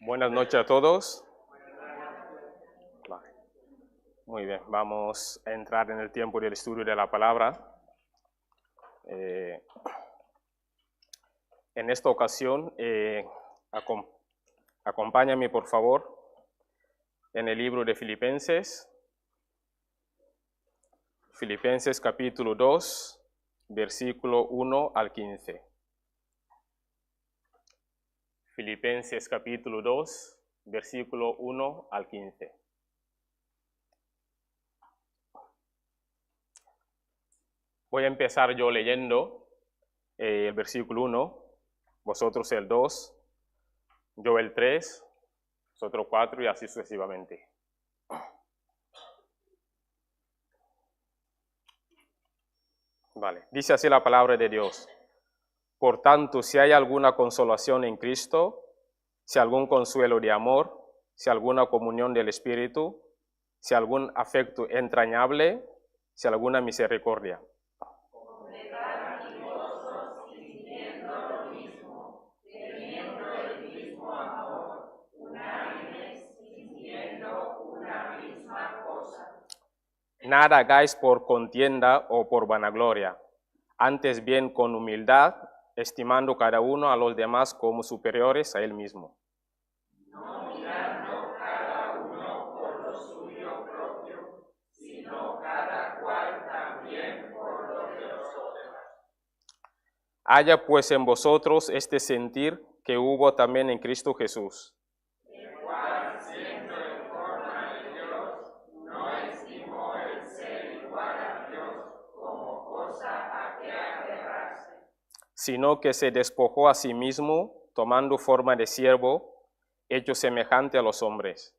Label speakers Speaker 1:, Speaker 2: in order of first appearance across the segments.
Speaker 1: Buenas noches a todos. Vale. Muy bien, vamos a entrar en el tiempo del estudio de la palabra. En esta ocasión, acompáñame por favor en el libro de Filipenses, Filipenses capítulo 2, versículo 1 al 15. Filipenses capítulo 2, versículo 1 al 15. Voy a empezar yo leyendo el versículo 1, vosotros el 2, yo el 3, vosotros 4 y así sucesivamente. Vale, dice así la palabra de Dios. Por tanto, si hay alguna consolación en Cristo, si algún consuelo de amor, si alguna comunión del Espíritu, si algún afecto entrañable, si alguna misericordia. Nada hagáis por contienda o por vanagloria, antes bien con humildad, estimando cada uno a los demás como superiores a él mismo.
Speaker 2: No mirando cada uno por lo suyo propio, sino cada cual también por lo de los otros.
Speaker 1: Haya pues en vosotros este sentir que hubo también en Cristo Jesús.
Speaker 2: El cual, siendo en forma de Dios, no estimó el ser igual a Dios como cosa a que aferrarse,
Speaker 1: Sino que se despojó a sí mismo, tomando forma de siervo, hecho semejante a los hombres.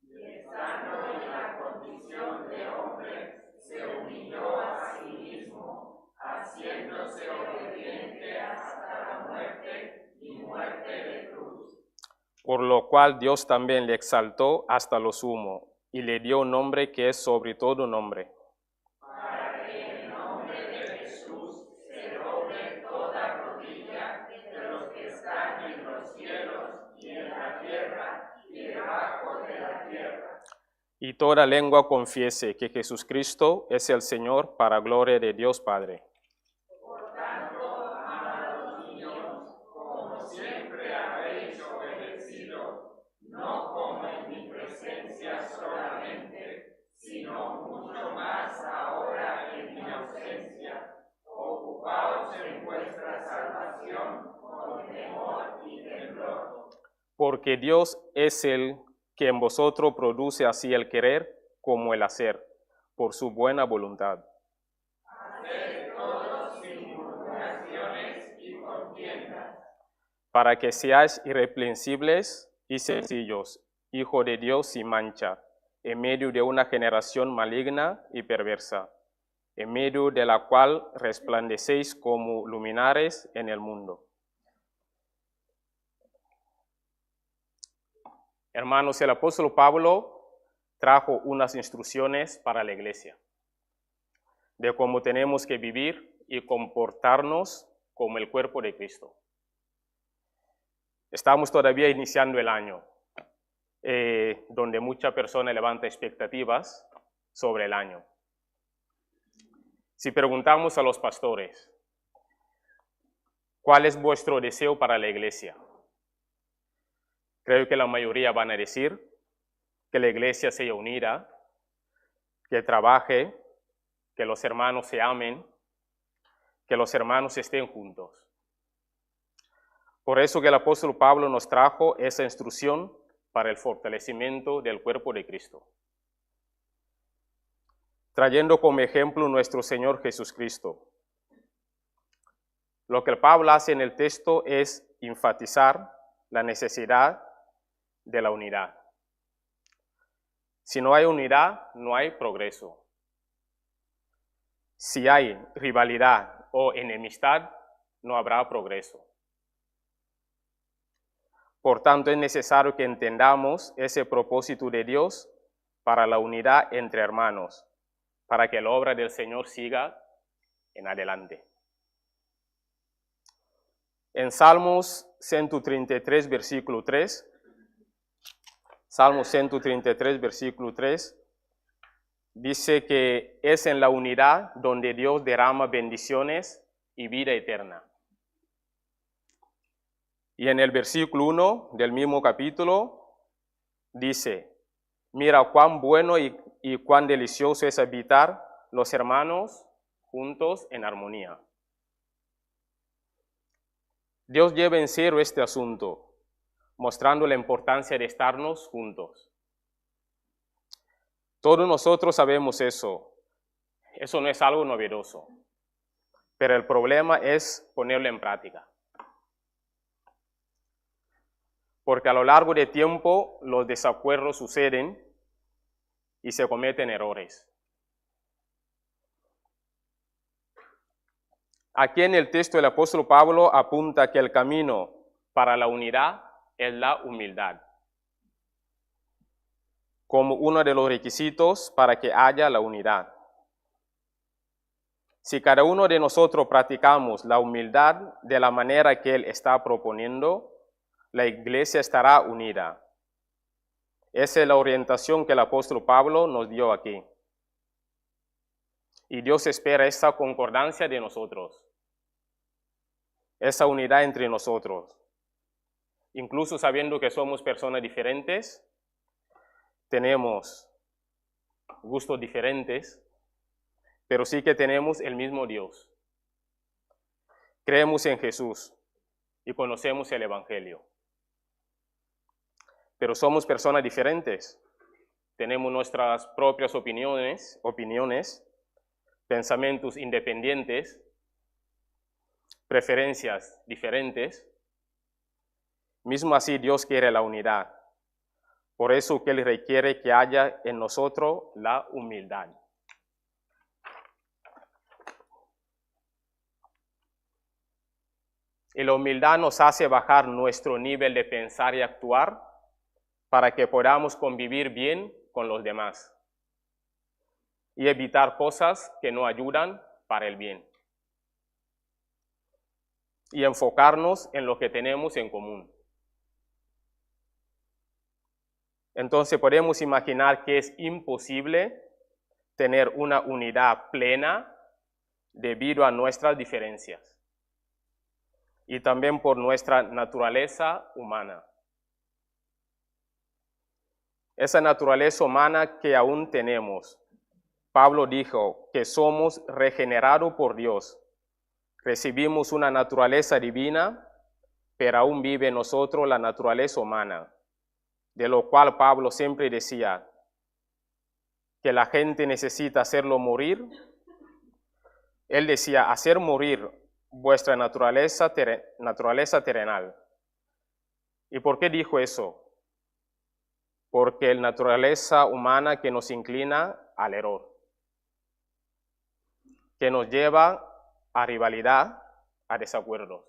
Speaker 2: y estando en la condición de hombre, se humilló a sí mismo, haciéndose obediente hasta la muerte y muerte de cruz.
Speaker 1: Por lo cual Dios también le exaltó hasta lo sumo, y le dio un nombre que es sobre todo nombre.
Speaker 2: Para que en el nombre de Jesús se doble toda rodilla de los que están en los cielos y en la tierra y debajo de la tierra,
Speaker 1: Y toda lengua confiese que Jesucristo es el Señor para gloria de Dios Padre.
Speaker 2: Por tanto, amados míos, como siempre habéis obedecido, no como en mi presencia solamente, sino mucho más ahora en mi ausencia, ocupaos en vuestra salvación con temor y temblor.
Speaker 1: Porque Dios es el que en vosotros produce así el querer como el hacer, por su buena voluntad.
Speaker 2: Haced todo sin murmuraciones y contiendas,
Speaker 1: Para que seáis irreprensibles y sencillos, hijo de Dios sin mancha, en medio de una generación maligna y perversa, en medio de la cual resplandecéis como luminares en el mundo. Hermanos, el apóstol Pablo trajo unas instrucciones para la iglesia de cómo tenemos que vivir y comportarnos como el cuerpo de Cristo. Estamos todavía iniciando el año, donde muchas personas levantan expectativas sobre el año. Si preguntamos a los pastores, ¿cuál es vuestro deseo para la iglesia? Creo que la mayoría van a decir que la iglesia sea unida, que trabaje, que los hermanos se amen, que los hermanos estén juntos. Por eso que el apóstol Pablo nos trajo esa instrucción para el fortalecimiento del cuerpo de Cristo, trayendo como ejemplo nuestro Señor Jesucristo. Lo que Pablo hace en el texto es enfatizar la necesidad de la unidad. Si no hay unidad, no hay progreso. Si hay rivalidad o enemistad, no habrá progreso. Por tanto, es necesario que entendamos ese propósito de Dios para la unidad entre hermanos, para que la obra del Señor siga en adelante. En Salmos 133, versículo 3, Salmo 133, versículo 3, dice que es en la unidad donde Dios derrama bendiciones y vida eterna. Y en el versículo 1 del mismo capítulo dice, mira cuán bueno y cuán delicioso es habitar los hermanos juntos en armonía. Dios lleva en serio este asunto, mostrando la importancia de estarnos juntos. Todos nosotros sabemos eso. Eso no es algo novedoso. Pero el problema es ponerlo en práctica. Porque a lo largo del tiempo los desacuerdos suceden y se cometen errores. Aquí en el texto el apóstol Pablo apunta que el camino para la unidad es la humildad, como uno de los requisitos para que haya la unidad. Si cada uno de nosotros practicamos la humildad de la manera que él está proponiendo, la iglesia estará unida. Esa es la orientación que el apóstol Pablo nos dio aquí. Y Dios espera esa concordancia de nosotros, esa unidad entre nosotros. Incluso sabiendo que somos personas diferentes, tenemos gustos diferentes, pero sí que tenemos el mismo Dios. Creemos en Jesús y conocemos el Evangelio. Pero somos personas diferentes. Tenemos nuestras propias opiniones, pensamientos independientes, preferencias diferentes. Mismo así Dios quiere la unidad. Por eso que Él requiere que haya en nosotros la humildad. Y la humildad nos hace bajar nuestro nivel de pensar y actuar para que podamos convivir bien con los demás y evitar cosas que no ayudan para el bien. Y enfocarnos en lo que tenemos en común. Entonces podemos imaginar que es imposible tener una unidad plena debido a nuestras diferencias y también por nuestra naturaleza humana. Esa naturaleza humana que aún tenemos. Pablo dijo que somos regenerados por Dios. Recibimos una naturaleza divina, pero aún vive en nosotros la naturaleza humana, de lo cual Pablo siempre decía que la gente necesita hacerlo morir. Él decía, hacer morir vuestra naturaleza terrenal. ¿Y por qué dijo eso? Porque la naturaleza humana que nos inclina al error, que nos lleva a rivalidad, a desacuerdos.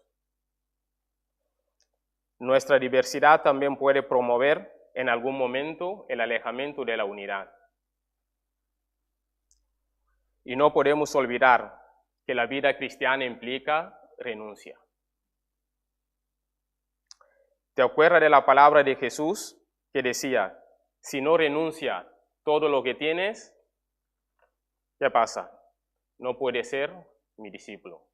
Speaker 1: Nuestra diversidad también puede promover en algún momento el alejamiento de la unidad. Y no podemos olvidar que la vida cristiana implica renuncia. ¿Te acuerdas de la palabra de Jesús que decía, si no renuncia todo lo que tienes, ¿qué pasa? No puede ser mi discípulo.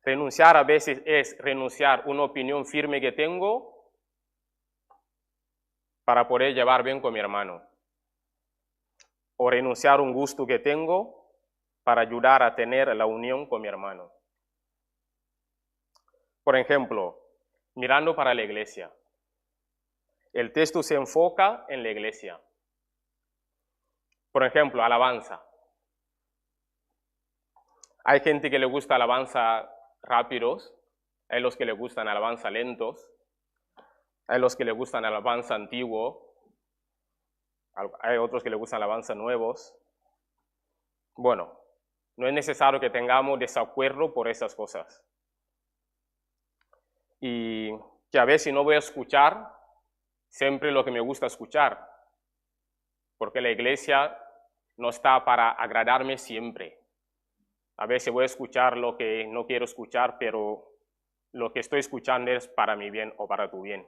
Speaker 1: Renunciar a veces es renunciar una opinión firme que tengo para poder llevar bien con mi hermano. O renunciar a un gusto que tengo para ayudar a tener la unión con mi hermano. Por ejemplo, mirando para la iglesia. El texto se enfoca en la iglesia. Por ejemplo, alabanza. Hay gente que le gusta alabanza rápidos, hay los que le gustan alabanza lentos, hay los que le gustan alabanza antiguo, hay otros que le gustan alabanza nuevos. Bueno, no es necesario que tengamos desacuerdo por esas cosas. Y que a veces no voy a escuchar siempre lo que me gusta escuchar, porque la iglesia no está para agradarme siempre. A veces voy a escuchar lo que no quiero escuchar, pero lo que estoy escuchando es para mi bien o para tu bien.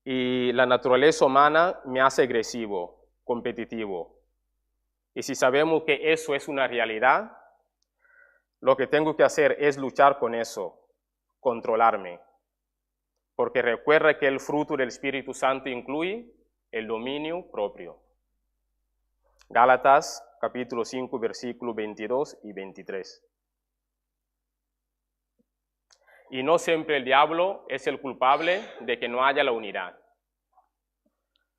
Speaker 1: y la naturaleza humana me hace agresivo, competitivo. Y si sabemos que eso es una realidad, lo que tengo que hacer es luchar con eso, controlarme. Porque recuerda que el fruto del Espíritu Santo incluye el dominio propio. Gálatas capítulo 5, versículos 22 y 23. Y no siempre el diablo es el culpable de que no haya la unidad.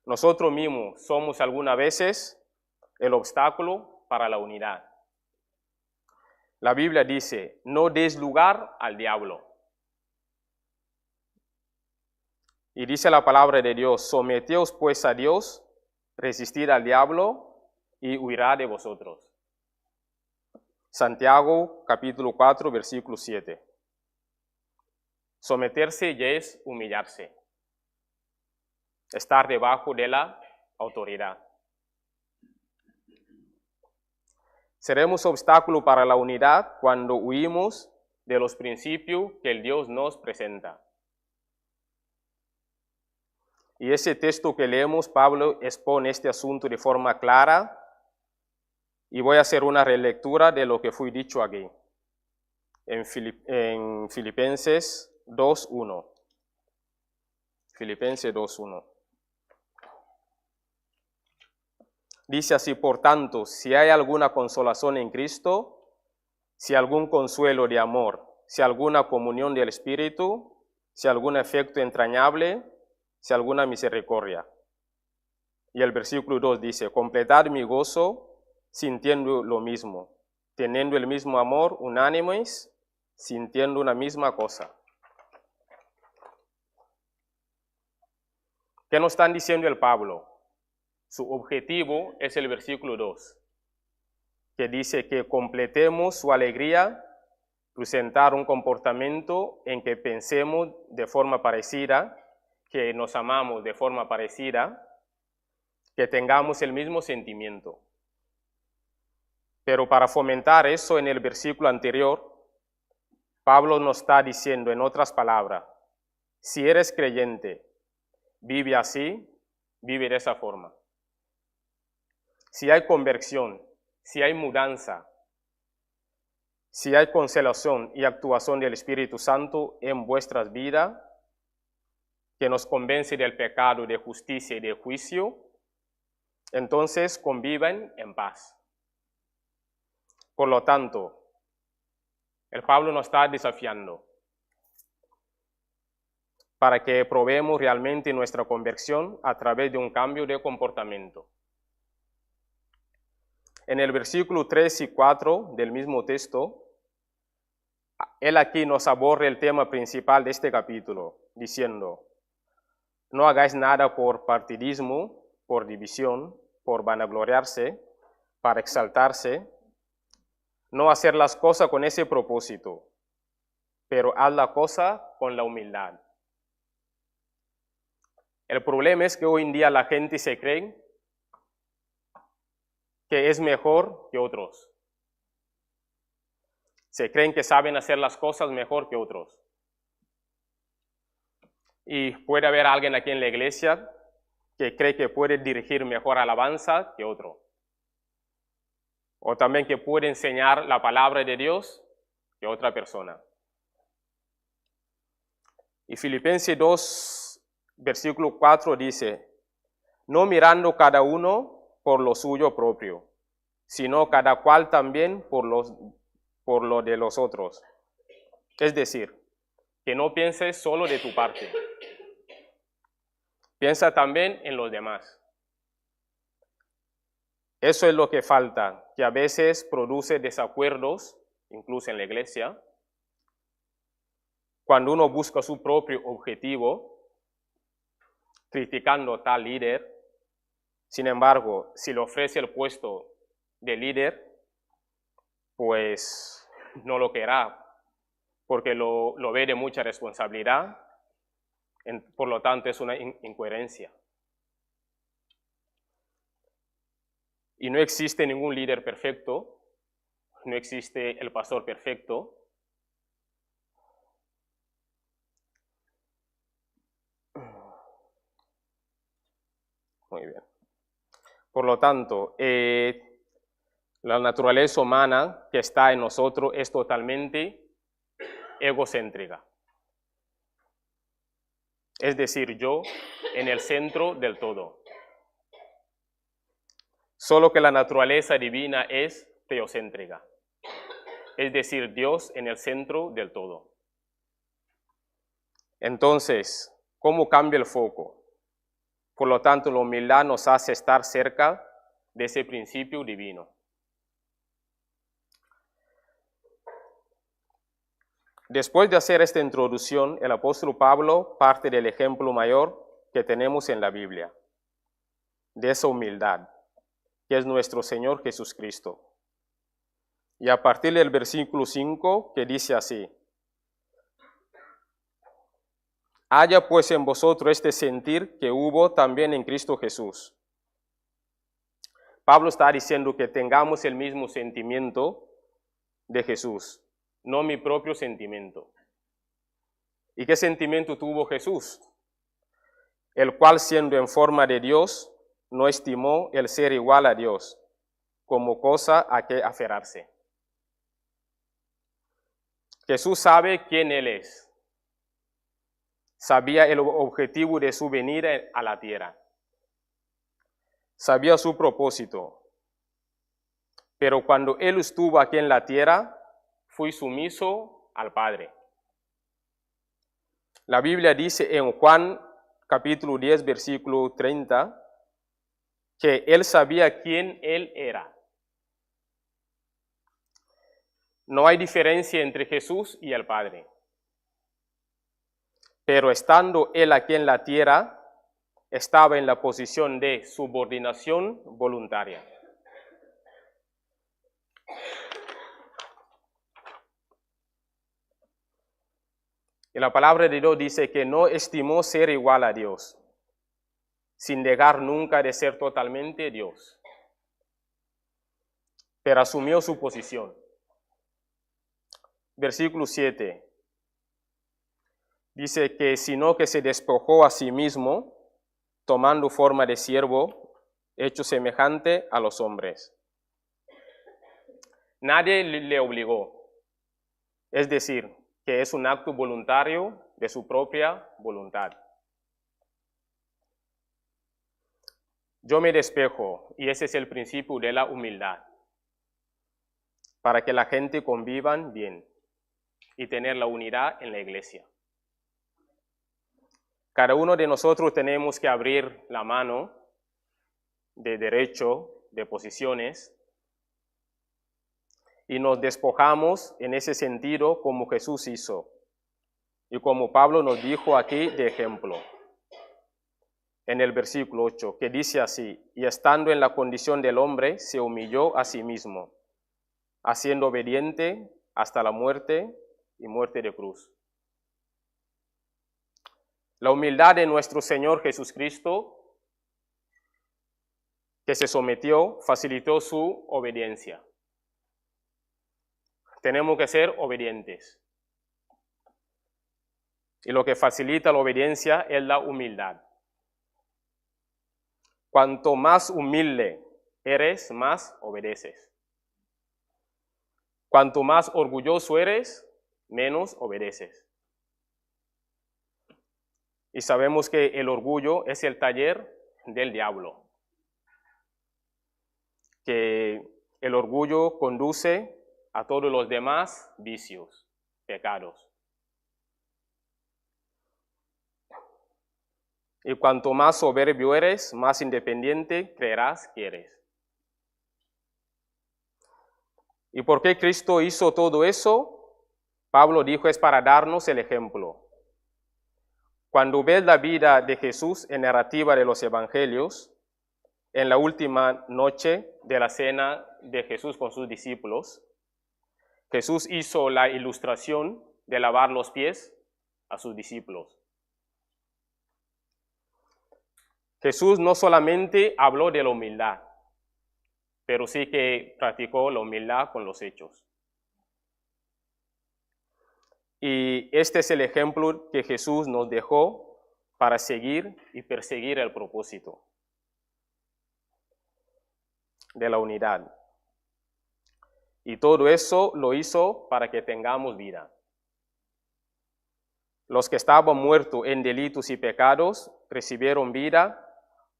Speaker 1: Nosotros mismos somos algunas veces el obstáculo para la unidad. La Biblia dice, no des lugar al diablo. Y dice la palabra de Dios, someteos pues a Dios, resistid al diablo y huirá de vosotros. Santiago capítulo 4, versículo 7. Someterse ya es humillarse, estar debajo de la autoridad. Seremos obstáculo para la unidad cuando huimos de los principios que el Dios nos presenta. Y ese texto que leemos, Pablo expone este asunto de forma clara y voy a hacer una relectura de lo que fue dicho aquí en Filipenses 2.1. Filipenses 2.1. Dice así, por tanto, si hay alguna consolación en Cristo, si algún consuelo de amor, si alguna comunión del Espíritu, si algún afecto entrañable, si alguna misericordia. Y el versículo 2 dice, completad mi gozo sintiendo lo mismo, teniendo el mismo amor, unánimes, sintiendo una misma cosa. ¿Qué nos están diciendo el Pablo? Su objetivo es el versículo 2, que dice que completemos su alegría, presentar un comportamiento en que pensemos de forma parecida, que nos amamos de forma parecida, que tengamos el mismo sentimiento. Pero para fomentar eso en el versículo anterior, Pablo nos está diciendo en otras palabras, si eres creyente, vive así, vive de esa forma. Si hay conversión, si hay mudanza, si hay consolación y actuación del Espíritu Santo en vuestras vidas, que nos convence del pecado, de justicia y de juicio, entonces conviven en paz. Por lo tanto, el Pablo nos está desafiando para que probemos realmente nuestra conversión a través de un cambio de comportamiento. En el versículo 3 y 4 del mismo texto, él aquí nos aborda el tema principal de este capítulo, diciendo, no hagáis nada por partidismo, por división, por vanagloriarse, para exaltarse, no hacer las cosas con ese propósito, pero haz la cosa con la humildad. El problema es que hoy en día la gente se cree que es mejor que otros. Se creen que saben hacer las cosas mejor que otros. Y puede haber alguien aquí en la iglesia que cree que puede dirigir mejor alabanza que otro. O también que puede enseñar la palabra de Dios que otra persona. Y Filipenses 2, versículo 4 dice, no mirando cada uno por lo suyo propio, sino cada cual también por lo de los otros. Es decir, que no pienses solo de tu parte. Piensa también en los demás. Eso es lo que falta, que a veces produce desacuerdos, incluso en la iglesia, cuando uno busca su propio objetivo, criticando a tal líder. Sin embargo, si le ofrece el puesto de líder, pues no lo querrá, porque lo ve de mucha responsabilidad, por lo tanto es una incoherencia. Y no existe ningún líder perfecto, no existe el pastor perfecto. Muy bien. Por lo tanto, la naturaleza humana que está en nosotros es totalmente egocéntrica. Es decir, yo en el centro del todo. Solo que la naturaleza divina es teocéntrica. Es decir, Dios en el centro del todo. Entonces, ¿cómo cambia el foco? Por lo tanto, la humildad nos hace estar cerca de ese principio divino. Después de hacer esta introducción, el apóstol Pablo parte del ejemplo mayor que tenemos en la Biblia, de esa humildad, que es nuestro Señor Jesucristo. Y a partir del versículo 5, que dice así: haya pues en vosotros este sentir que hubo también en Cristo Jesús. Pablo está diciendo que tengamos el mismo sentimiento de Jesús, no mi propio sentimiento. ¿Y qué sentimiento tuvo Jesús? El cual, siendo en forma de Dios, no estimó el ser igual a Dios como cosa a que aferrarse. Jesús sabe quién Él es. Sabía el objetivo de su venida a la tierra. Sabía su propósito. Pero cuando Él estuvo aquí en la tierra, fue sumiso al Padre. La Biblia dice en Juan capítulo 10, versículo 30, que Él sabía quién Él era. No hay diferencia entre Jesús y el Padre. Pero estando Él aquí en la tierra, estaba en la posición de subordinación voluntaria. Y la palabra de Dios dice que no estimó ser igual a Dios, sin dejar nunca de ser totalmente Dios. Pero asumió su posición. Versículo 7. Dice que sino que se despojó a sí mismo, tomando forma de siervo, hecho semejante a los hombres. Nadie le obligó. Es decir, que es un acto voluntario de su propia voluntad. Yo me despejo, y ese es el principio de la humildad, para que la gente convivan bien y tener la unidad en la iglesia. Cada uno de nosotros tenemos que abrir la mano de derecho, de posiciones, y nos despojamos en ese sentido como Jesús hizo, y como Pablo nos dijo aquí de ejemplo, en el versículo 8, que dice así: y estando en la condición del hombre, se humilló a sí mismo, haciendo obediente hasta la muerte y muerte de cruz. La humildad de nuestro Señor Jesucristo, que se sometió, facilitó su obediencia. Tenemos que ser obedientes. Y lo que facilita la obediencia es la humildad. Cuanto más humilde eres, más obedeces. Cuanto más orgulloso eres, menos obedeces. Y sabemos que el orgullo es el taller del diablo. Que el orgullo conduce a todos los demás vicios, pecados. Y cuanto más soberbio eres, más independiente creerás que eres. ¿Y por qué Cristo hizo todo eso? Pablo dijo, es para darnos el ejemplo. Cuando ves la vida de Jesús en narrativa de los evangelios, en la última noche de la cena de Jesús con sus discípulos, Jesús hizo la ilustración de lavar los pies a sus discípulos. Jesús no solamente habló de la humildad, pero sí que practicó la humildad con los hechos. Y este es el ejemplo que Jesús nos dejó para seguir y perseguir el propósito. de la unidad. Y todo eso lo hizo para que tengamos vida. Los que estaban muertos en delitos y pecados recibieron vida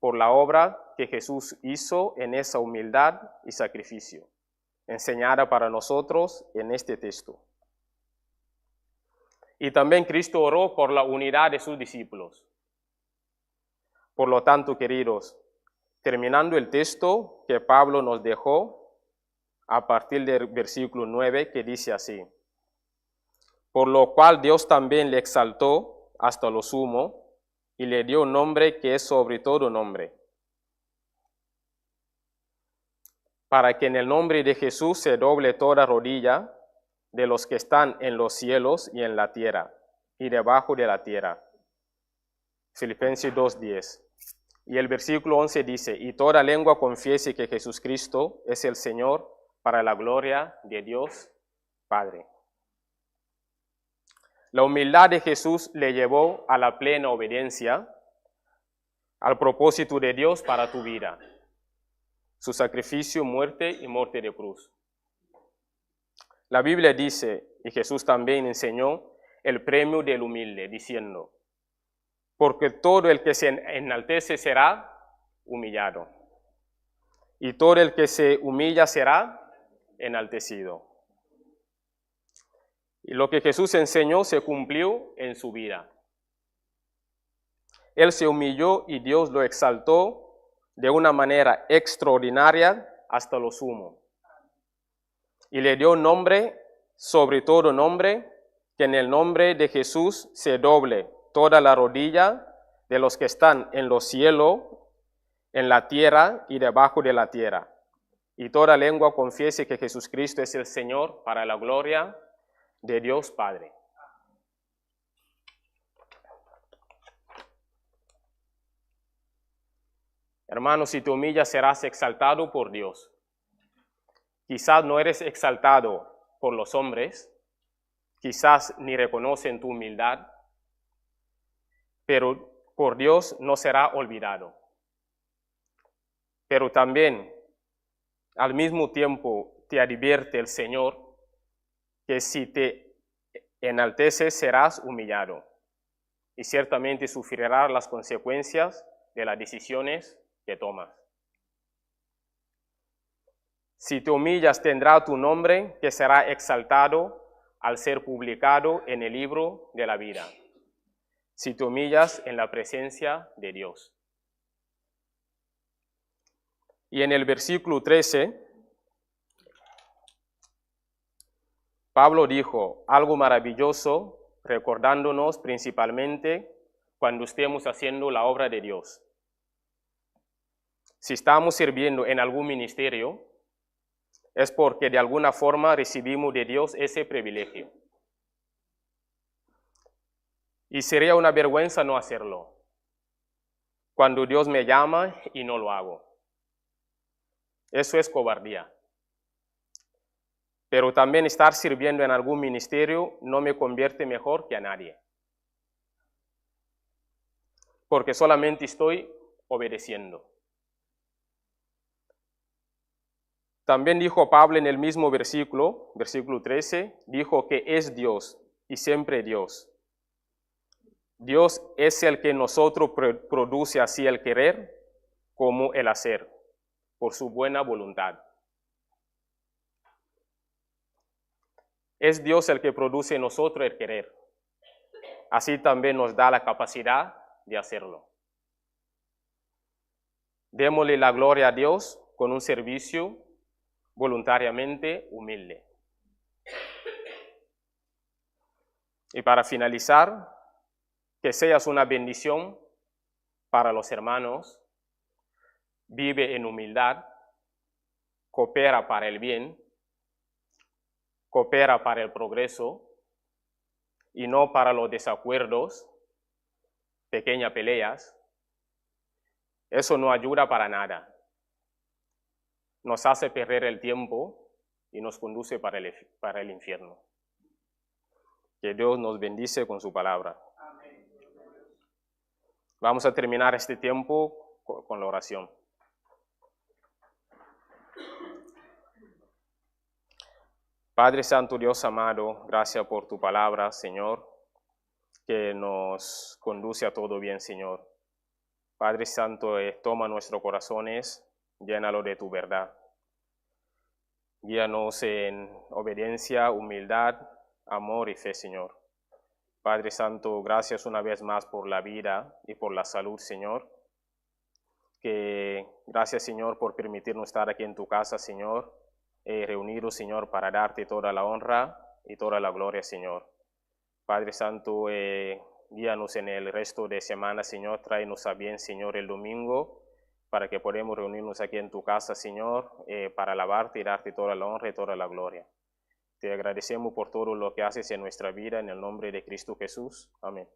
Speaker 1: por la obra que Jesús hizo en esa humildad y sacrificio, enseñada para nosotros en este texto. Y también Cristo oró por la unidad de sus discípulos. Por lo tanto, queridos, terminando el texto que Pablo nos dejó a partir del versículo 9, que dice así: por lo cual Dios también le exaltó hasta lo sumo y le dio un nombre que es sobre todo nombre, para que en el nombre de Jesús se doble toda rodilla de los que están en los cielos y en la tierra y debajo de la tierra. Filipenses 2:10. Y el versículo 11 dice: y toda lengua confiese que Jesucristo es el Señor, para la gloria de Dios Padre. La humildad de Jesús le llevó a la plena obediencia al propósito de Dios para tu vida, su sacrificio, muerte y muerte de cruz. La Biblia dice, y Jesús también enseñó, el premio del humilde, diciendo: porque todo el que se enaltece será humillado, y todo el que se humilla será enaltecido. Y lo que Jesús enseñó se cumplió en su vida. Él se humilló y Dios lo exaltó de una manera extraordinaria hasta lo sumo. Y le dio nombre, sobre todo nombre, que en el nombre de Jesús se doble toda la rodilla de los que están en los cielos, en la tierra y debajo de la tierra. Y toda lengua confiese que Jesucristo es el Señor, para la gloria de Dios Padre. Hermanos, si te humillas serás exaltado por Dios. Quizás no eres exaltado por los hombres, quizás ni reconocen tu humildad, pero por Dios no será olvidado. Pero también, al mismo tiempo, te advierte el Señor que si te enalteces serás humillado y ciertamente sufrirás las consecuencias de las decisiones que tomas. Si te humillas tendrá tu nombre que será exaltado al ser publicado en el libro de la vida. Si te humillas en la presencia de Dios. Y en el versículo 13, Pablo dijo algo maravilloso, recordándonos principalmente cuando estemos haciendo la obra de Dios. Si estamos sirviendo en algún ministerio, es porque de alguna forma recibimos de Dios ese privilegio. Y sería una vergüenza no hacerlo, cuando Dios me llama y no lo hago. Eso es cobardía. Pero también estar sirviendo en algún ministerio no me convierte mejor que a nadie, porque solamente estoy obedeciendo. También dijo Pablo en el mismo versículo 13, dijo que es Dios y siempre Dios. Dios es el que en nosotros produce así el querer como el hacer, por su buena voluntad. Es Dios el que produce en nosotros el querer. Así también nos da la capacidad de hacerlo. Démosle la gloria a Dios con un servicio voluntariamente humilde. Y para finalizar, que seas una bendición para los hermanos, vive en humildad, coopera para el bien, coopera para el progreso y no para los desacuerdos, pequeñas peleas. Eso no ayuda para nada. Nos hace perder el tiempo y nos conduce para el infierno. Que Dios nos bendice con su palabra. Amén. Vamos a terminar este tiempo con la oración. Padre Santo, Dios amado, gracias por tu palabra, Señor, que nos conduce a todo bien, Señor. Padre Santo, toma nuestros corazones, llénalo de tu verdad. Guíanos en obediencia, humildad, amor y fe, Señor. Padre Santo, gracias una vez más por la vida y por la salud, Señor. Gracias, Señor, por permitirnos estar aquí en tu casa, Señor, reunidos, Señor, para darte toda la honra y toda la gloria, Señor. Padre Santo, guíanos en el resto de semana, Señor, tráenos a bien, Señor, el domingo, para que podamos reunirnos aquí en tu casa, Señor, para alabarte y darte toda la honra y toda la gloria. Te agradecemos por todo lo que haces en nuestra vida, en el nombre de Cristo Jesús. Amén.